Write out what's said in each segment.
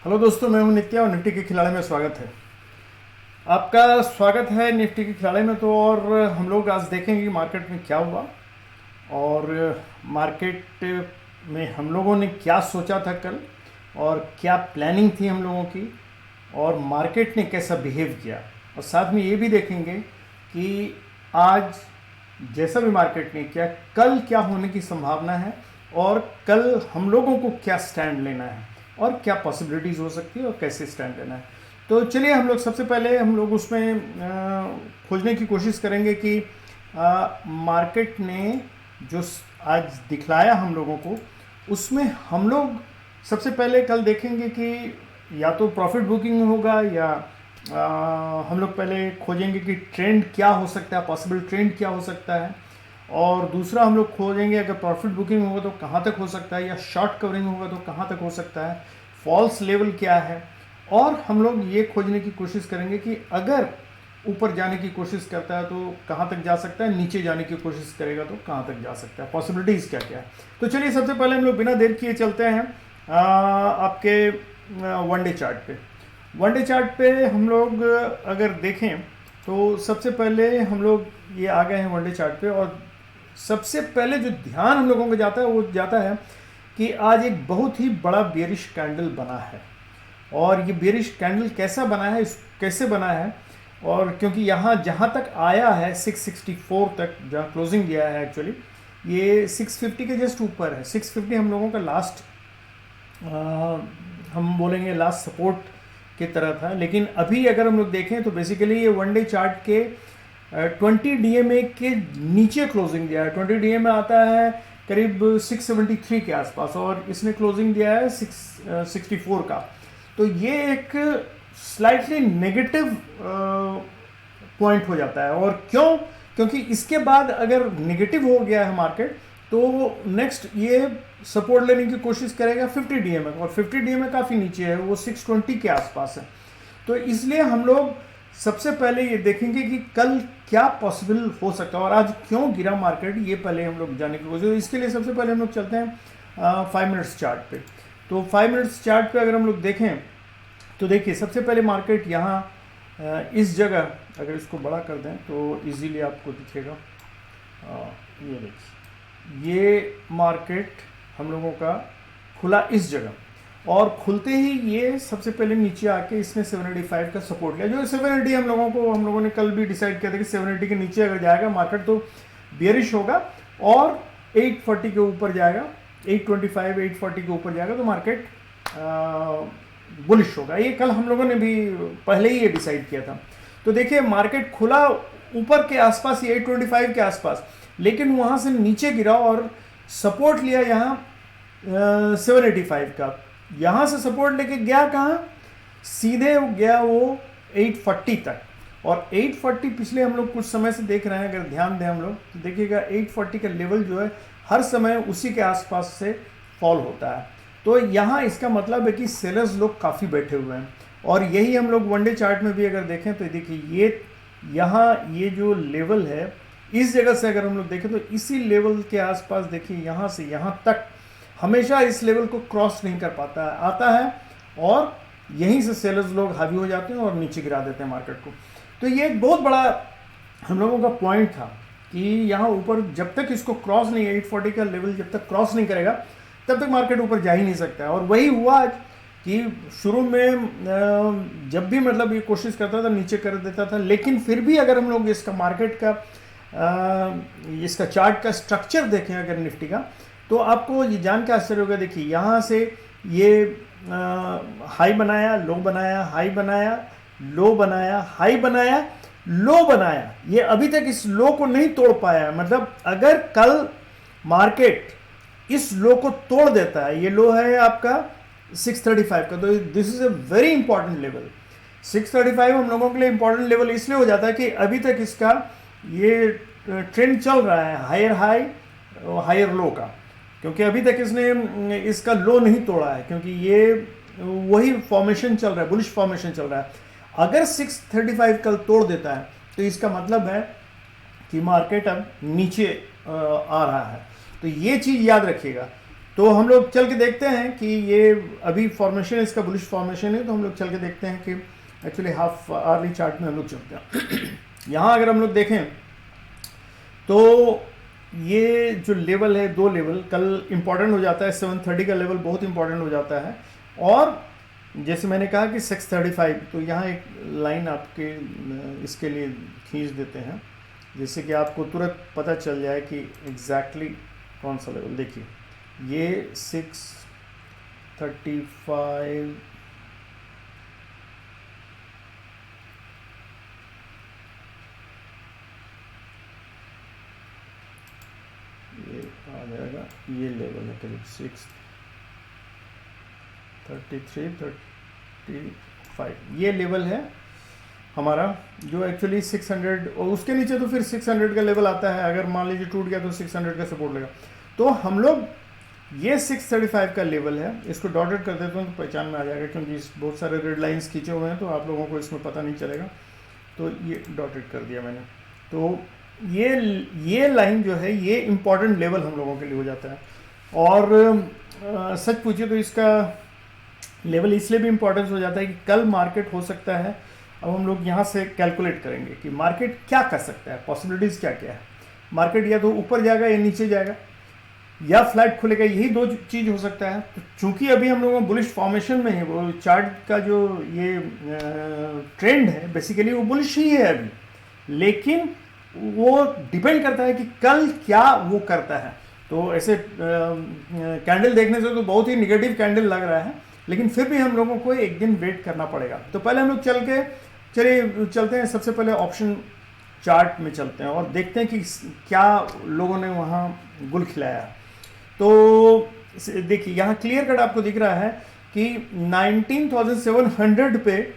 Hello दोस्तों, मैं हूं नित्या और निफ्टी के खिलाड़ी में स्वागत है। आपका स्वागत है निफ्टी के खिलाड़ी में। तो और हम लोग आज देखेंगे कि मार्केट में क्या हुआ और मार्केट में हम लोगों ने क्या सोचा था कल और क्या प्लानिंग थी हम लोगों की और मार्केट ने कैसा बिहेव किया। और साथ में ये भी देखेंगे कि आज जैसा भी मार्केट ने किया, कल क्या होने की संभावना है और कल हम लोगों को क्या स्टैंड लेना है और क्या पॉसिबिलिटीज़ हो सकती है और कैसे स्टैंड लेना है। तो चलिए हम लोग सबसे पहले हम लोग उसमें खोजने की कोशिश करेंगे कि मार्केट ने जो आज दिखलाया हम लोगों को, उसमें हम लोग सबसे पहले कल देखेंगे कि या तो प्रॉफिट बुकिंग होगा या हम लोग पहले खोजेंगे कि ट्रेंड क्या हो सकता है, पॉसिबल ट्रेंड क्या हो सकता है। और दूसरा हम लोग खोजेंगे अगर प्रॉफिट बुकिंग होगा तो कहाँ तक हो सकता है, या शॉर्ट कवरिंग होगा तो कहाँ तक हो सकता है, फॉल्स लेवल क्या है। और हम लोग ये खोजने की कोशिश करेंगे कि अगर ऊपर जाने की कोशिश करता है तो कहाँ तक जा सकता है, नीचे जाने की कोशिश करेगा तो कहाँ तक जा सकता है, पॉसिबिलिटीज़ क्या क्या है। तो चलिए सबसे पहले हम लोग बिना देर किए चलते हैं आपके वनडे चार्ट पे। वनडे चार्ट पे हम लोग अगर देखें तो सबसे पहले हम लोग ये आ गए हैं वनडे चार्ट पे। और सबसे पहले जो ध्यान हम लोगों को जाता है वो जाता है कि आज एक बहुत ही बड़ा बेरिश कैंडल बना है। और ये बेरिश कैंडल कैसा बना है, कैसे बना है, और क्योंकि यहाँ जहाँ तक आया है 664 तक जहाँ क्लोजिंग दिया है, एक्चुअली ये 650 के जस्ट ऊपर है। 650 हम लोगों का लास्ट हम बोलेंगे लास्ट सपोर्ट की तरह था। लेकिन अभी अगर हम लोग देखें तो बेसिकली ये वनडे चार्ट के 20 डीएमए के नीचे क्लोजिंग दिया है। 20 डीएमए आता है करीब 673 के आसपास और इसने क्लोजिंग दिया है 664 का। तो ये एक स्लाइटली नेगेटिव पॉइंट हो जाता है। और क्यों? क्योंकि इसके बाद अगर नेगेटिव हो गया है मार्केट तो नेक्स्ट ये सपोर्ट लेने की कोशिश करेगा 50 डीएमए, और 50 डीएमए काफ़ी नीचे है, वो 620 के आसपास है। तो इसलिए हम लोग सबसे पहले ये देखेंगे कि कल क्या पॉसिबल हो सकता है और आज क्यों गिरा मार्केट, ये पहले हम लोग जाने की कोशिश। इसके लिए सबसे पहले हम लोग चलते हैं 5 मिनट्स चार्ट पे। तो 5 मिनट्स चार्ट पे अगर हम लोग देखें तो देखिए सबसे पहले मार्केट यहाँ इस जगह, अगर इसको बड़ा कर दें तो इजीली आपको दिखेगा। ये देखिए, ये मार्केट हम लोगों का खुला इस जगह और खुलते ही ये सबसे पहले नीचे आके इसने 785 का सपोर्ट लिया। जो 780 हम लोगों ने कल भी डिसाइड किया था कि 780 के नीचे अगर जाएगा मार्केट तो बियरिश होगा और 840 के ऊपर जाएगा, 825 840 के ऊपर जाएगा तो मार्केट बुलिश होगा। ये कल हम लोगों ने भी पहले ही ये डिसाइड किया था। तो देखिए मार्केट खुला ऊपर के आसपास, ये 825 के आसपास, लेकिन वहाँ से नीचे गिरा और सपोर्ट लिया यहाँ 785 का। यहाँ से सपोर्ट लेके गया कहाँ, सीधे गया वो 840 तक। और 840 पिछले हम लोग कुछ समय से देख रहे हैं, अगर ध्यान दें हम लोग तो देखिएगा 840 का लेवल जो है हर समय उसी के आसपास से फॉल होता है। तो यहाँ इसका मतलब है कि सेलर्स लोग काफ़ी बैठे हुए हैं। और यही हम लोग वनडे चार्ट में भी अगर देखें तो देखिए ये यहाँ ये जो लेवल है, इस जगह से अगर हम लोग देखें तो इसी लेवल के आसपास देखिए यहाँ से यहाँ तक हमेशा इस लेवल को क्रॉस नहीं कर पाता है, आता है और यहीं से सेलर्स लोग हावी हो जाते हैं और नीचे गिरा देते हैं मार्केट को। तो ये एक बहुत बड़ा हम लोगों का पॉइंट था कि यहाँ ऊपर जब तक इसको क्रॉस नहीं, 840 का लेवल जब तक क्रॉस नहीं करेगा तब तक मार्केट ऊपर जा ही नहीं सकता है। और वही हुआ आज कि शुरू में जब भी मतलब ये कोशिश करता था नीचे कर देता था, लेकिन फिर भी अगर हम लोग इसका मार्केट का इसका चार्ट का स्ट्रक्चर देखें अगर निफ्टी का, तो आपको ये जान के आश्चर्य होगा। देखिए यहाँ से ये हाई बनाया, लो बनाया, हाई बनाया, लो बनाया, हाई बनाया, लो बनाया, ये अभी तक इस लो को नहीं तोड़ पाया। मतलब अगर कल मार्केट इस लो को तोड़ देता है, ये लो है आपका 635 का, तो this is a very important level. 635 हम लोगों के लिए इंपॉर्टेंट लेवल इसलिए हो जाता है कि अभी तक इसका ये ट्रेंड चल रहा है हायर हाई हायर लो का, क्योंकि अभी तक इसने इसका लो नहीं तोड़ा है, क्योंकि ये वही फॉर्मेशन चल रहा है, बुलिश फॉर्मेशन चल रहा है। अगर 635 कल तोड़ देता है तो इसका मतलब है कि मार्केट अब नीचे आ रहा है। तो ये चीज़ याद रखिएगा तो हम लोग चल के देखते हैं कि ये अभी फॉर्मेशन इसका बुलिश फॉर्मेशन है, तो हम लोग चल के देखते हैं कि एक्चुअली हाफ आवर्ली चार्ट में हम लोग चलते हैं। यहाँ अगर हम लोग देखें तो ये जो लेवल है, 2 लेवल कल इंपॉर्टेंट हो जाता है, 730 का लेवल बहुत इंपॉर्टेंट हो जाता है। और जैसे मैंने कहा कि 635, तो यहाँ एक लाइन आपके इसके लिए खींच देते हैं, जिससे कि आपको तुरंत पता चल जाए कि एग्जैक्टली कौन सा लेवल। देखिए ये 635 ये आ जाएगा, ये लेवल है करीब 633-35, ये लेवल है हमारा, जो एक्चुअली 600 और उसके नीचे तो फिर 600 का लेवल आता है। अगर मान लीजिए टूट गया तो 600 का सपोर्ट लेगा। तो हम लोग ये 635 का लेवल है, इसको डॉटेड कर देते हैं तो पहचान में आ जाएगा, क्योंकि बहुत सारे रेड लाइंस खींचे हुए हैं तो आप लोगों को इसमें पता नहीं चलेगा। तो ये डॉटेड कर दिया मैंने। तो ये लाइन जो है ये इम्पॉर्टेंट लेवल हम लोगों के लिए हो जाता है। और सच पूछिए तो इसका लेवल इसलिए भी इम्पोर्टेंस हो जाता है कि कल मार्केट हो सकता है, अब हम लोग यहाँ से कैलकुलेट करेंगे कि मार्केट क्या कर सकता है, पॉसिबिलिटीज़ क्या क्या है। मार्केट या तो ऊपर जाएगा या नीचे जाएगा या फ्लैट खुलेगा, यही 2 चीज़ हो सकता है। तो चूंकि अभी हम लोगों बुलिश फॉर्मेशन में है, वो चार्ट का जो ये ट्रेंड है बेसिकली वो बुलिश ही है अभी, लेकिन वो डिपेंड करता है कि कल क्या वो करता है। तो ऐसे कैंडल देखने से तो बहुत ही निगेटिव कैंडल लग रहा है, लेकिन फिर भी हम लोगों को एक दिन वेट करना पड़ेगा। तो पहले हम लोग चलते हैं, सबसे पहले ऑप्शन चार्ट में चलते हैं और देखते हैं कि क्या लोगों ने वहाँ गुल खिलाया। तो देखिए यहाँ क्लियर कट आपको दिख रहा है कि 19,700 पे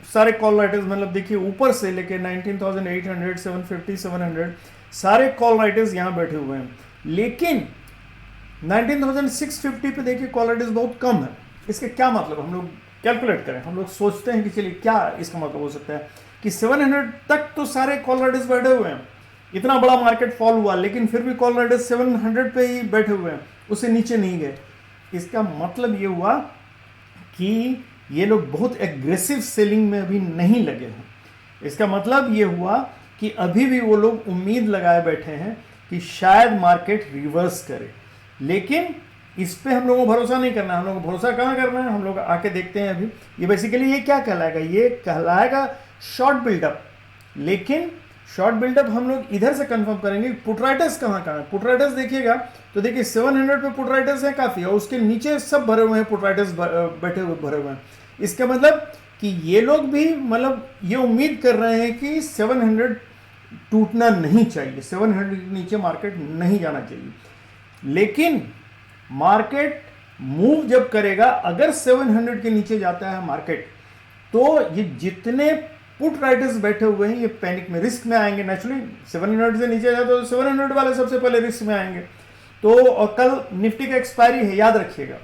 सारे कॉल राइटर्स, मतलब देखिए ऊपर से लेके 19,800, 750, 700 सारे कॉल राइटर्स यहाँ बैठे हुए हैं। लेकिन 19,650 पे देखिए कॉल राइटर्स बहुत कम है। इसका क्या मतलब, हम लोग कैलकुलेट करें, हम लोग सोचते हैं कि चलिए क्या इसका मतलब हो सकता है कि 700 तक तो सारे कॉल राइटर्स बैठे हुए हैं। इतना बड़ा मार्केट फॉल हुआ लेकिन फिर भी कॉल राइटर्स 700 पे ही बैठे हुए हैं, उससे नीचे नहीं गए। इसका मतलब ये हुआ कि ये लोग बहुत एग्रेसिव सेलिंग में अभी नहीं लगे हैं। इसका मतलब ये हुआ कि अभी भी वो लोग उम्मीद लगाए बैठे हैं कि शायद मार्केट रिवर्स करे, लेकिन इस पे हम लोगों को भरोसा नहीं करना है। हम लोगों को भरोसा कहाँ करना है, हम लोग आके देखते हैं अभी। ये बेसिकली ये क्या कहलाएगा, ये कहलाएगा शॉर्ट बिल्डअप। लेकिन शॉर्ट बिल्डअप हम लोग इधर से कंफर्म करेंगे पुट राइटर्स कहाँ है। पुट राइटर्स देखिएगा तो देखिए 700 पे पुट राइटर्स हैं काफ़ी, और उसके नीचे सब भरे हुए हैं, पुट राइटर्स बैठे हुए भरे हुए हैं। इसका मतलब कि ये लोग भी मतलब ये उम्मीद कर रहे हैं कि 700 टूटना नहीं चाहिए, 700 के नीचे मार्केट नहीं जाना चाहिए। लेकिन मार्केट मूव जब करेगा, अगर 700 के नीचे जाता है मार्केट, तो ये जितने पुट राइटर्स बैठे हुए हैं ये पैनिक में, रिस्क में आएंगे। नेचुरली 700 से नीचे जाए तो 700 वाले सबसे पहले रिस्क में आएंगे। तो और कल निफ्टी का एक्सपायरी है, याद रखिएगा।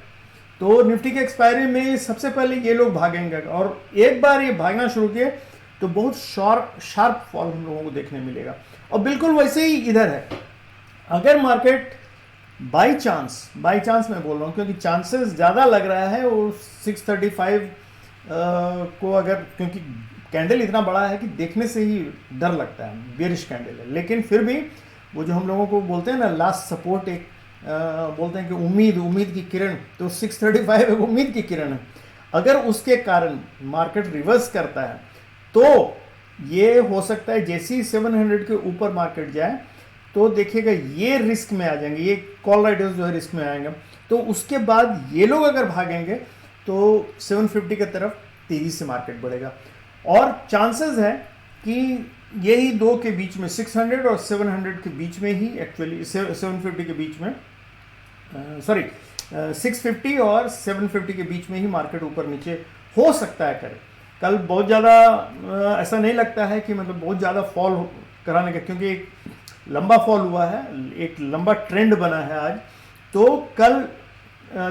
तो निफ्टी के एक्सपायरी में सबसे पहले ये लोग भागेंगे, और एक बार ये भागना शुरू किए तो बहुत शार्प फॉल हम लोगों को देखने मिलेगा। और बिल्कुल वैसे ही इधर है। अगर मार्केट बाई चांस मैं बोल रहा हूँ क्योंकि चांसेस ज़्यादा लग रहा है वो 635 को, अगर क्योंकि कैंडल इतना बड़ा है कि देखने से ही डर लगता है, बेरिश कैंडल है। लेकिन फिर भी वो जो हम लोगों को बोलते हैं ना लास्ट सपोर्ट, एक बोलते हैं कि उम्मीद की किरण, तो 635 एक उम्मीद की किरण है। अगर उसके कारण मार्केट रिवर्स करता है तो ये हो सकता है जैसे ही 700 के ऊपर मार्केट जाए तो देखिएगा ये रिस्क में आ जाएंगे, ये कॉल राइटर्स जो है रिस्क में आएंगे। तो उसके बाद ये लोग अगर भागेंगे तो 750 की तरफ तेजी से मार्केट बढ़ेगा। और चांसेस है कि यही 2 के बीच में, 600 और 700 के बीच में ही, एक्चुअली 750 के बीच में, 650 और 750 के बीच में ही मार्केट ऊपर नीचे हो सकता है करे। कल बहुत ज़्यादा ऐसा नहीं लगता है कि मतलब बहुत ज़्यादा फॉल कराने का, क्योंकि एक लंबा फॉल हुआ है, एक लंबा ट्रेंड बना है आज। तो कल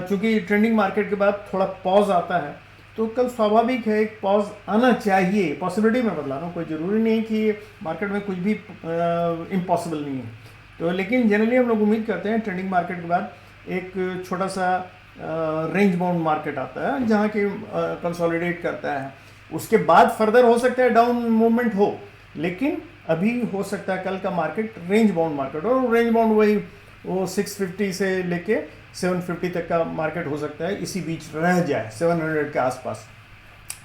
चूंकि ट्रेंडिंग मार्केट के बाद थोड़ा पॉज आता है, तो कल स्वाभाविक है एक पॉज आना चाहिए। पॉसिबिलिटी में बदला रहा हूँ, कोई ज़रूरी नहीं कि मार्केट में कुछ भी इम्पॉसिबल नहीं है। तो लेकिन जनरली हम लोग उम्मीद करते हैं ट्रेंडिंग मार्केट के बाद एक छोटा सा रेंज बाउंड मार्केट आता है जहाँ की कंसोलिडेट करता है, उसके बाद फर्दर हो सकता है डाउन मूवमेंट हो, लेकिन अभी हो सकता है कल का मार्केट रेंज बाउंड मार्केट, और रेंज बाउंड वही वो 650 से लेके 750 तक का मार्केट हो सकता है, इसी बीच रह जाए 700 के आसपास।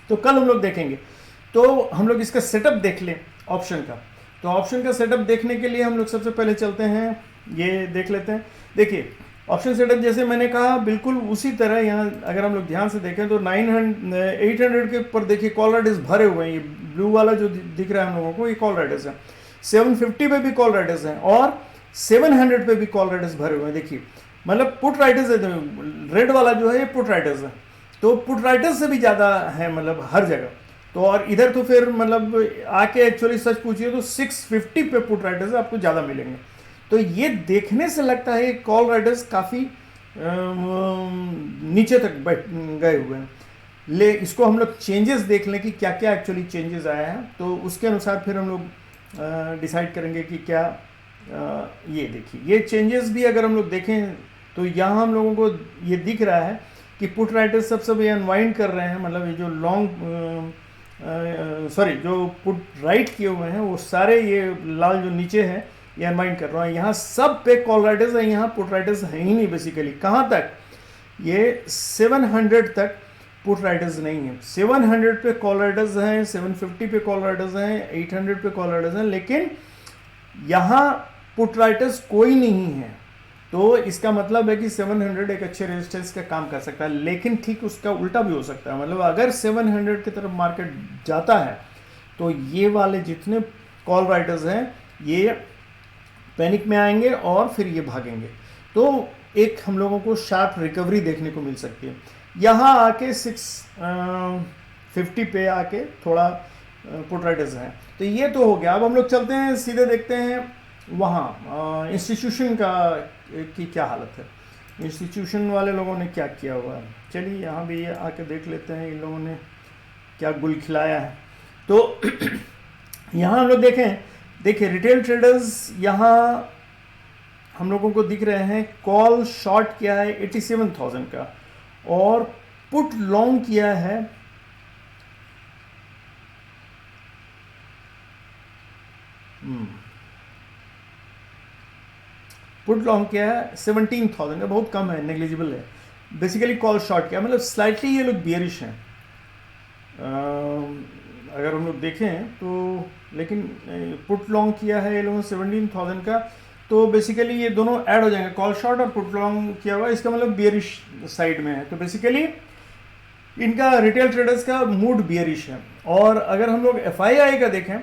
तो कल हम लोग देखेंगे। तो हम लोग इसका सेटअप देख लें ऑप्शन का। तो ऑप्शन का सेटअप देखने के लिए हम लोग सबसे पहले चलते हैं, ये देख लेते हैं। देखिए ऑप्शन सेटअप जैसे मैंने कहा बिल्कुल उसी तरह यहाँ अगर हम लोग ध्यान से देखें तो 800 के ऊपर देखिए कॉल राइडर्स भरे हुए हैं। ये ब्लू वाला जो दिख रहा है हम लोगों को ये कॉल राइडर्स है। 750 पे भी कॉल राइडर्स हैं और 700 पे भी कॉल राइडर्स भरे हुए हैं। देखिए मतलब पुट राइडर्स है, रेड वाला जो है ये पुट राइडर्स है, तो पुट राइडर्स से भी ज़्यादा है मतलब हर जगह। तो और इधर तो फिर मतलब आके एक्चुअली सच पूछिए तो 650 पे पुट राइडर्स आपको ज़्यादा मिलेंगे। तो ये देखने से लगता है कॉल राइडर्स काफ़ी नीचे तक बैठ गए हुए हैं। इसको हम लोग चेंजेस देख लें कि क्या क्या एक्चुअली चेंजेस आया है, तो उसके अनुसार फिर हम लोग डिसाइड करेंगे कि क्या ये देखिए ये चेंजेस भी अगर हम लोग देखें तो यहाँ हम लोगों को ये दिख रहा है कि पुट राइडर्स सब ये अनवाइंड कर रहे हैं, मतलब ये जो लॉन्ग जो पुट राइट किए हुए हैं वो सारे ये लाल जो नीचे हैं ये अनवाइंड कर रहा है। यहाँ सब पे कॉल राइडर्स हैं, यहाँ पुट राइडर्स हैं ही नहीं बेसिकली। कहाँ तक? ये 700 तक पुट राइडर्स नहीं है। 700 पे कॉल राइडर्स हैं, 750 पे कॉल राइडर्स हैं, 800 पे कॉल राइडर्स हैं, लेकिन यहाँ पुट राइडर्स कोई नहीं है। तो इसका मतलब है कि 700 एक अच्छे रेजिस्टेंस का काम कर सकता है, लेकिन ठीक उसका उल्टा भी हो सकता है। मतलब अगर 700 की तरफ मार्केट जाता है तो ये वाले जितने कॉल राइडर्स हैं ये पैनिक में आएंगे और फिर ये भागेंगे। तो एक हम लोगों को शार्प रिकवरी देखने को मिल सकती है। यहाँ आके 650 पे आके थोड़ा पुट राइडर्स हैं। तो ये तो हो गया। अब हम लोग चलते हैं सीधे देखते हैं वहाँ इंस्टीट्यूशन की क्या हालत है, इंस्टीट्यूशन वाले लोगों ने क्या किया हुआ है। चलिए यहाँ भी आके देख लेते हैं इन लोगों ने क्या गुल खिलाया है। तो यहाँ हम लोग देखिए रिटेल ट्रेडर्स यहाँ हम लोगों को दिख रहे हैं। कॉल शॉर्ट किया है 87,000 का और पुट लॉन्ग किया है पुट लॉन्ग किया है 17,000 का, बहुत कम है, नेग्लिजिबल है। बेसिकली कॉल शॉर्ट किया मतलब स्लाइटली ये लोग बियरिश हैं अगर हम लोग देखें तो। लेकिन पुट लॉन्ग किया है ये लोगों 17,000 का, तो बेसिकली ये दोनों ऐड हो जाएंगे, कॉल शॉर्ट और पुट लॉन्ग किया हुआ, इसका मतलब बियरिश साइड में है। तो बेसिकली इनका रिटेल ट्रेडर्स का मूड बियरिश है। और अगर हम लोग FII का देखें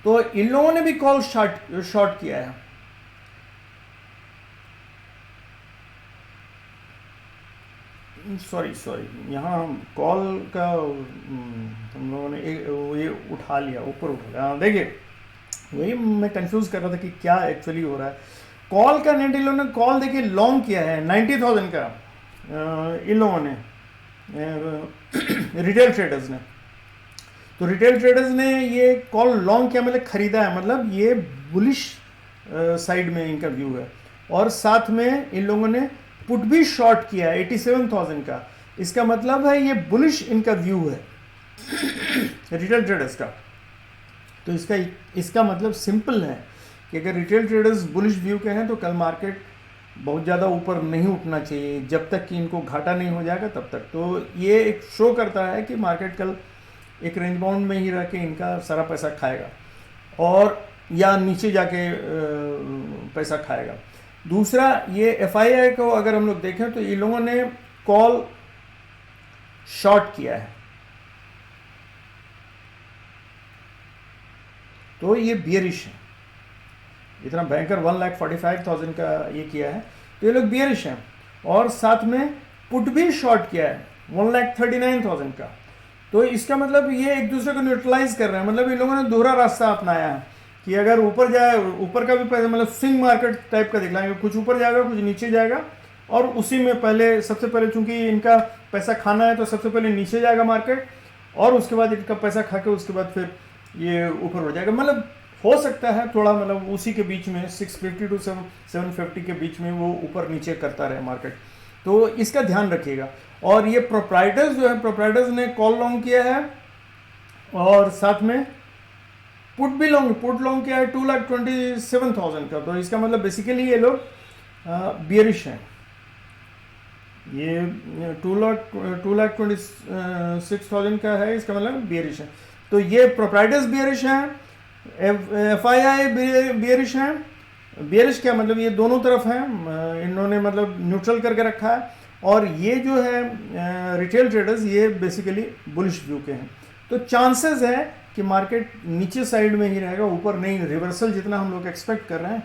तो इन लोगों ने भी कॉल शॉर्ट किया है। सॉरी यहाँ कॉल का हम लोगों ने ये उठा लिया, ऊपर उठा लिया। देखिए वही मैं कंफ्यूज कर रहा था कि क्या एक्चुअली हो रहा है। कॉल का नेट इन लोगों ने कॉल देखिए लॉन्ग किया है 90,000 का इन लोगों ने रिटेल ट्रेडर्स ने। तो रिटेल ट्रेडर्स ने ये कॉल लॉन्ग किया मतलब खरीदा है, मतलब ये बुलिश साइड में इनका व्यू है। और साथ में इन लोगों ने पुट भी शॉर्ट किया है 87,000 का, इसका मतलब है ये बुलिश इनका व्यू है रिटेल ट्रेडर्स का। तो इसका मतलब सिंपल है कि अगर रिटेल ट्रेडर्स बुलिश व्यू के हैं तो कल मार्केट बहुत ज़्यादा ऊपर नहीं उठना चाहिए जब तक कि इनको घाटा नहीं हो जाएगा तब तक। तो ये एक शो करता है कि मार्केट कल एक रेंज बाउंड में ही रह के इनका सारा पैसा खाएगा और या नीचे जाके पैसा खाएगा। दूसरा ये FII को अगर हम लोग देखें तो ये लोगों ने कॉल शॉर्ट किया है, तो ये बियरिश है। इतना भयंकर 1,45,000 का ये किया है, तो ये लोग बियरिश हैं। और साथ में पुट भी शॉर्ट किया है 1,39,000 का। तो इसका मतलब ये एक दूसरे को न्यूट्रलाइज कर रहे हैं। मतलब इन लोगों ने दोहरा रास्ता अपनाया है कि अगर ऊपर जाए, ऊपर का भी पैसा मतलब स्विंग मार्केट टाइप का दिखलाएंगे, कुछ ऊपर जाएगा कुछ नीचे जाएगा, और उसी में सबसे पहले चूंकि इनका पैसा खाना है तो सबसे पहले नीचे जाएगा मार्केट और उसके बाद इनका पैसा खा के उसके बाद फिर ये ऊपर हो जाएगा। मतलब हो सकता है थोड़ा मतलब उसी के बीच में 650 टू 750 के बीच में वो ऊपर नीचे करता रहे मार्केट, तो इसका ध्यान रखिएगा। और ये प्रोप्राइटर्स जो है, प्रोप्राइटर्स ने कॉल लॉन्ग किया है और साथ में पुट भी लॉन्ग, पुट लॉन्ग किया है 2,27,000 का। तो इसका मतलब बेसिकली ये लोग बियरिश हैं, ये 2,26,000 का है, इसका मतलब बियरिश है। तो ये प्रोप्राइटर्स बियरिश हैं, FII बियरिश हैं। बियरिश क्या मतलब, ये दोनों तरफ हैं, इन्होंने मतलब न्यूट्रल करके रखा है। और ये जो है रिटेल ट्रेडर्स, ये बेसिकली बुलिश व्यू के हैं। तो चांसेस है कि मार्केट नीचे साइड में ही रहेगा, ऊपर नहीं। रिवर्सल जितना हम लोग एक्सपेक्ट कर रहे हैं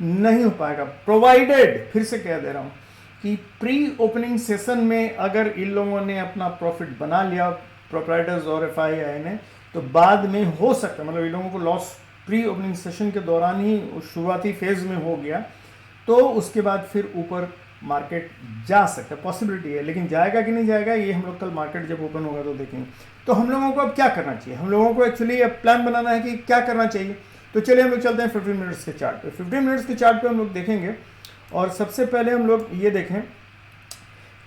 नहीं हो पाएगा, प्रोवाइडेड, फिर से कह दे रहा हूँ कि प्री ओपनिंग सेशन में अगर इन लोगों ने अपना प्रॉफिट बना लिया, प्रोप्राइटर्स और FII ने, तो बाद में हो सकता है मतलब इन लोगों को लॉस प्री ओपनिंग सेशन के दौरान ही शुरुआती फेज में हो गया, तो उसके बाद फिर ऊपर मार्केट जा सकता है, पॉसिबिलिटी है। लेकिन जाएगा कि नहीं जाएगा ये हम लोग कल मार्केट जब ओपन होगा तो देखेंगे। तो हम लोगों को अब क्या करना चाहिए, हम लोगों को एक्चुअली अब प्लान बनाना है कि क्या करना चाहिए। तो चलिए हम लोग चलते हैं 15 मिनट्स के चार्ट पे। 15 मिनट्स के चार्ट पे हम लोग देखेंगे, और सबसे पहले हम लोग ये देखें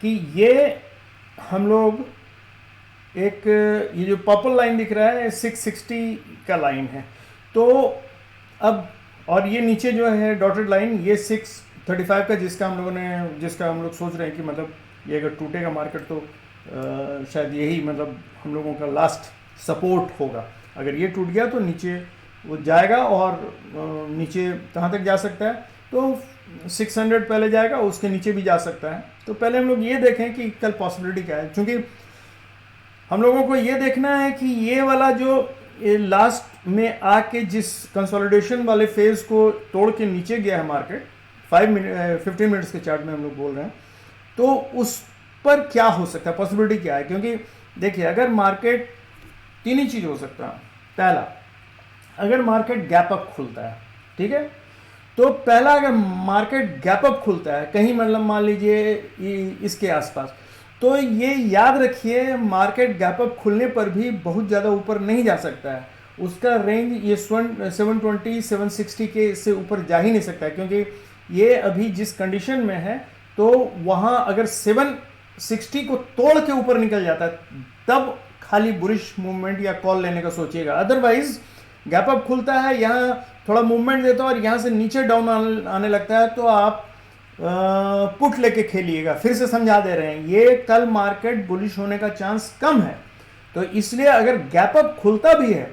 कि ये हम लोग एक, ये जो पर्पल लाइन दिख रहा है 660 का लाइन है। तो अब, और ये नीचे जो है डॉटेड लाइन, ये 635 का, जिसका हम लोग सोच रहे हैं कि मतलब ये अगर टूटेगा मार्केट तो शायद यही मतलब हम लोगों का लास्ट सपोर्ट होगा। अगर ये टूट गया तो नीचे वो जाएगा, और नीचे कहाँ तक जा सकता है, तो 600 पहले जाएगा, उसके नीचे भी जा सकता है। तो पहले हम लोग ये देखें कि कल पॉसिबिलिटी क्या है, क्योंकि हम लोगों को ये देखना है कि ये वाला जो लास्ट में आके जिस कंसोलिडेशन वाले फेज को तोड़ के नीचे गया है मार्केट, 15 मिनट्स के चार्ट में हम लोग बोल रहे हैं, तो उस पर क्या हो सकता है, पॉसिबिलिटी क्या है। क्योंकि देखिए, अगर मार्केट, तीन ही चीज़ हो सकता है। पहला, अगर मार्केट गैप अप खुलता है, ठीक है, तो पहला अगर मार्केट गैप अप खुलता है कहीं मतलब मान लीजिए इसके आसपास, तो ये याद रखिए मार्केट गैप अप खुलने पर भी बहुत ज़्यादा ऊपर नहीं जा सकता है। उसका रेंज ये 720 760 के से ऊपर जा ही नहीं सकता है, क्योंकि ये अभी जिस कंडीशन में है, तो वहाँ अगर 760 को तोड़ के ऊपर निकल जाता है तब खाली बुलिश मूवमेंट या कॉल लेने का सोचिएगा। अदरवाइज गैप अप खुलता है, यहाँ थोड़ा मूवमेंट देता है और यहाँ से नीचे डाउन आने लगता है, तो आप पुट लेके खेलिएगा। फिर से समझा दे रहे हैं, ये कल मार्केट बुलिश होने का चांस कम है। तो इसलिए अगर गैप अप खुलता भी है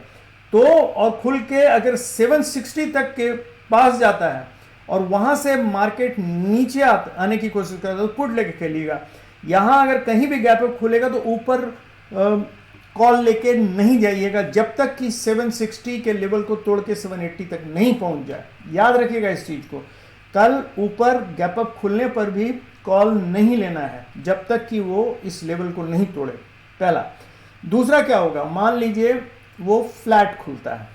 तो, और खुल के अगर 760 तक के पास जाता है और वहां से मार्केट नीचे आने की कोशिश करता है, तो पुट लेके खेलिएगा। यहां अगर कहीं भी गैप अप खुलेगा तो ऊपर कॉल लेके नहीं जाइएगा जब तक कि 760 के लेवल को तोड़ के 780 तक नहीं पहुंच जाए। याद रखिएगा इस चीज को, कल ऊपर गैप अप खुलने पर भी कॉल नहीं लेना है जब तक कि वो इस लेवल को नहीं तोड़े, पहला। दूसरा क्या होगा, मान लीजिए वो फ्लैट खुलता है,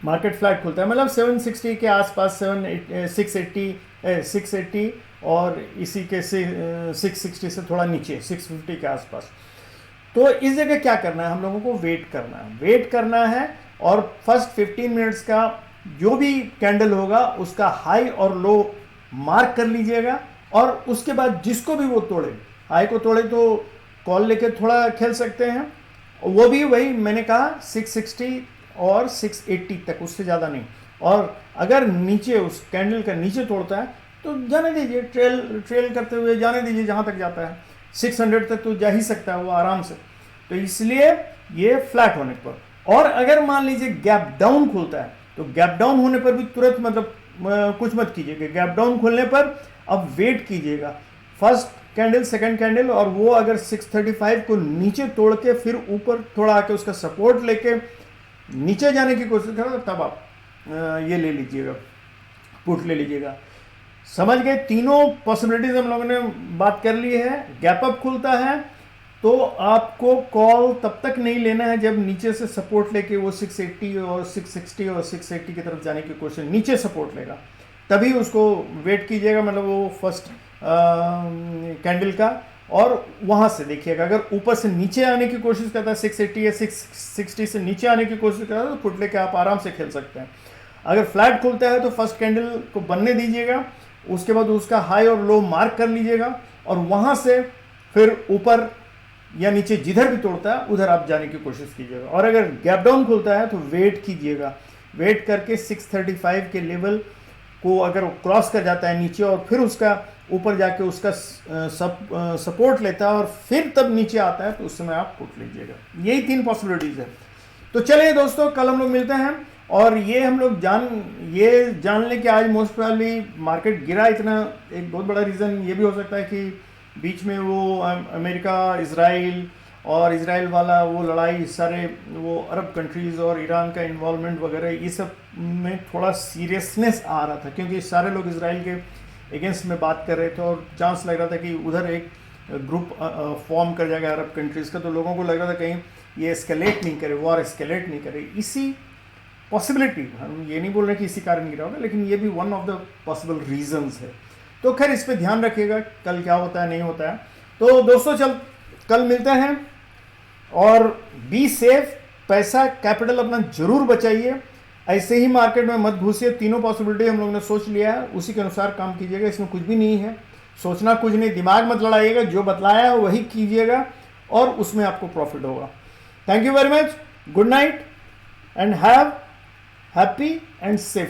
मार्केट फ्लैट खुलता है, मतलब 760 के आसपास, 680 और इसी के 660 से थोड़ा नीचे 650 के आसपास। तो इस जगह क्या करना है, हम लोगों को वेट करना है और फर्स्ट 15 मिनट्स का जो भी कैंडल होगा उसका हाई और लो मार्क कर लीजिएगा, और उसके बाद जिसको भी वो तोड़े, हाई को तोड़े तो कॉल लेके थोड़ा खेल सकते हैं, वो भी वही मैंने कहा 660 और 680 तक, उससे ज़्यादा नहीं। और अगर नीचे उस कैंडल का नीचे तोड़ता है तो जाने दीजिए, ट्रेल करते हुए जाने दीजिए, जहाँ तक जाता है 600 तक तो जा ही सकता है वो आराम से। तो इसलिए ये फ्लैट होने पर, और अगर मान लीजिए गैप डाउन खुलता है तो गैप डाउन होने पर भी तुरंत मतलब कुछ मत कीजिएगा। गैप डाउन खुलने पर अब वेट कीजिएगा, फर्स्ट कैंडल, सेकंड कैंडल, और वो अगर 635 को नीचे तोड़ के फिर ऊपर थोड़ा आके उसका सपोर्ट लेके नीचे जाने की कोशिश करो, तब आप ये ले लीजिएगा, पुट ले लीजिएगा। समझ गए, तीनों पॉसिबिलिटीज हम लोगों ने बात कर ली है। गैप अप खुलता है तो आपको कॉल तब तक नहीं लेना है जब नीचे से सपोर्ट लेके वो 680 और 660 और 680 की तरफ जाने की कोशिश, नीचे सपोर्ट लेगा तभी उसको वेट कीजिएगा, मतलब वो फर्स्ट कैंडल का। और वहाँ से देखिएगा अगर ऊपर से नीचे आने की कोशिश करता है 680 या 660 से नीचे आने की कोशिश करता है तो पुट लेके आप आराम से खेल सकते हैं। अगर फ्लैट खुलता है तो फर्स्ट कैंडल को बनने दीजिएगा, उसके बाद उसका हाई और लो मार्क कर लीजिएगा और वहाँ से फिर ऊपर या नीचे जिधर भी तोड़ता है उधर आप जाने की कोशिश कीजिएगा। और अगर गैप डाउन खुलता है तो वेट कीजिएगा, वेट करके 635 के लेवल को अगर क्रॉस कर जाता है नीचे और फिर उसका ऊपर जाके उसका सपोर्ट लेता है और फिर तब नीचे आता है तो उस समय आप पुट लीजिएगा। यही 3 पॉसिबिलिटीज़ है। तो चलिए दोस्तों, कल हम लोग मिलते हैं और ये हम लोग जान लें कि आज मोस्ट प्रोबेबली मार्केट गिरा इतना। एक बहुत बड़ा रीज़न ये भी हो सकता है कि बीच में वो अमेरिका इजराइल और इजराइल वाला वो लड़ाई, सारे वो अरब कंट्रीज़ और ईरान का इन्वॉल्वमेंट वगैरह, ये सब में थोड़ा सीरियसनेस आ रहा था क्योंकि सारे लोग इजराइल के अगेंस्ट में बात कर रहे थे और चांस लग रहा था कि उधर एक ग्रुप फॉर्म कर जाएगा अरब कंट्रीज़ का। तो लोगों को लग रहा था कहीं ये एस्केलेट नहीं करे, वॉर एस्केलेट नहीं करे। इसी पॉसिबिलिटी, हम ये नहीं बोल रहे कि इसी कारण गिरा होगा, लेकिन ये भी one of the possible reasons है। तो खैर इस पे ध्यान रखिएगा कल क्या होता है नहीं होता है। तो दोस्तों कल मिलते हैं और बी सेफ, पैसा कैपिटल अपना जरूर बचाइए, ऐसे ही मार्केट में मत घुसिए। तीनों पॉसिबिलिटी हम लोगों ने सोच लिया है, उसी के अनुसार काम कीजिएगा, इसमें कुछ भी नहीं है, सोचना कुछ नहीं, दिमाग मत लड़ाइएगा, जो बतलाया है वही कीजिएगा और उसमें आपको प्रॉफिट होगा। Thank you very much, good night and have happy and safe.